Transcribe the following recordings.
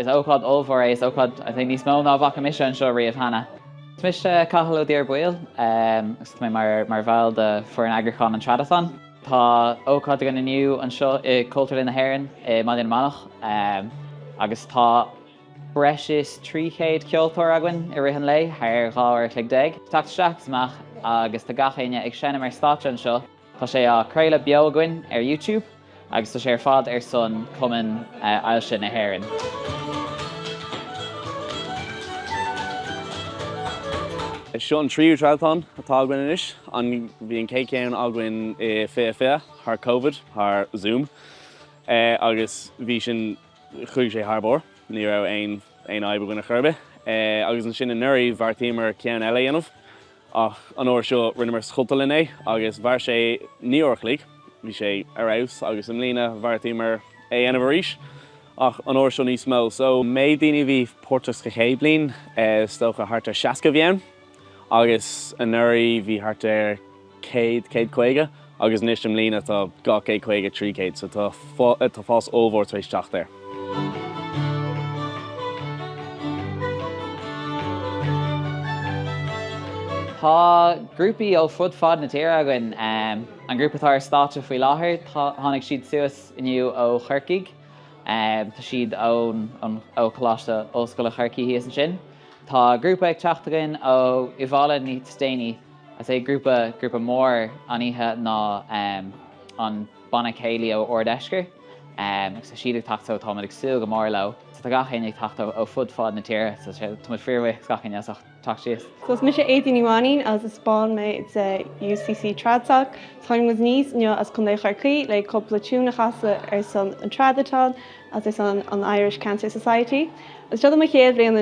ócáid olmhór is ócáid I think níos mó ná bhacha mise an seo riamh hana. Mis cathal díar buil, agus mé mar bhil de for an agricán an Tradathon. Tá ócáid gan aniu an seo i Chultúrlann na hÉireann i Mbaile Manach, agus tá breis 300 ceoltóir againn i riamh lei ar gáir clig deag. Táteach amach agus tá gachéine ag seanna mar státe an seo. Tá sé á chréile beo againn ar YouTube, agus tá sé ar fad ar son Cumann Ailse na hÉireann. Seo an tríú Tradathon atá againn inis, an bhí an céicéan againn i fé thar COVID, thar Zoom, agus bhí sin chuig sé tharbór, ní raibh ein aibh gona churbe, agus an sin an nuirí bhar tímar cheana eile dhéanamh, ach an uair seo rinne mar Chultúrlann é, agus bhar sé níorchlaigh, bhí sé arás agus an lína bhar tímar é dhéanamh arís, ach an uair seo níos mó. So mé daoine bhí portas go chéad bliain, stocha hartar 60 bhíann, agus an nuirí bhí hartar 150, agus níos am lína tá 250 300, so tá fás ómhór tar éis teach there. Tá grúpaí ó fud fad na tíre againn, an grúpa tá ar státe faoi láthair, tháinig siad suas inniu ó Chorcaigh, tá siad ó choláiste óscoil Chorcaigh híos an sin. Tá grúpa ag teacht againn ó i bhaile ní Staine, as é grúpa mór aníthe ná an Manach ó Ordeisceir, agus tá siad ag teachtó tá ag súil go mór le. Tá gachéine ag teacht ó fud fad na tíre, so tá fríorhaith gachéine as teacht síos. So mis sé éidirníháin as a Spáin mé it's a UCC Tradathon, táim was níos neo as chun Chorcaigh le coppla túna chasa ar san an Tradathon as is an Irish Cancer Society. As jada mai chéad bhíon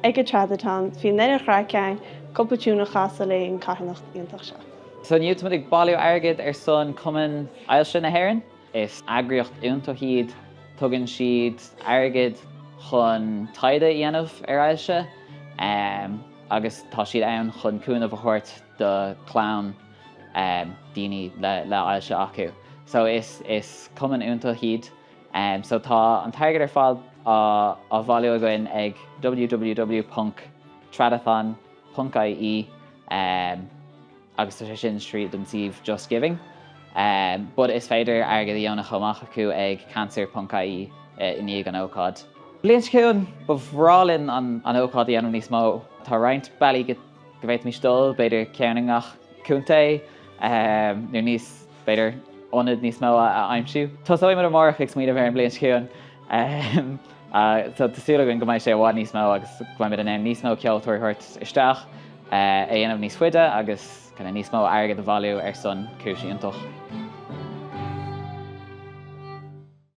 ag a Tradathon hí neidir chráceáin coppla túna chasa le an cathanach íontach se. So níl mu ag bailú airgid ar son Cumann Ailse na hÉireann, is agriocht únta iad tugann siad airgid chun taide dhéanamh ar Ailse, agus tá siad ann chun cúna bhthairt do clán daoine le Ailse acu. So is Cumann únta iad, so tá an tairgid ar fád á bhailú againn ag www.tradathon.ie, agus tá sé sin street don tíomh Just Giving. But is féidir airgid dhéanana chomach acu ag cancer.ie iníag an ócáid. Bliain ciúin ba bhrálinn an ócáid dhéanamh níos mó. Tá roinnt bailí go bhhéit mí stóil, beidir ceannach cúnta, nó níos beidir ónad níos mó a aimsiú. Tá sóim mar mór fix míad a bhar an bliain ciúin. So tásúla go mbeidh sé bhád níos mó agus gcuid an níos mó ceoltóir thuirt isteach, é dhéanamh níos fuide agus níos mó airgid a bhailú ar son cúisiúntaach.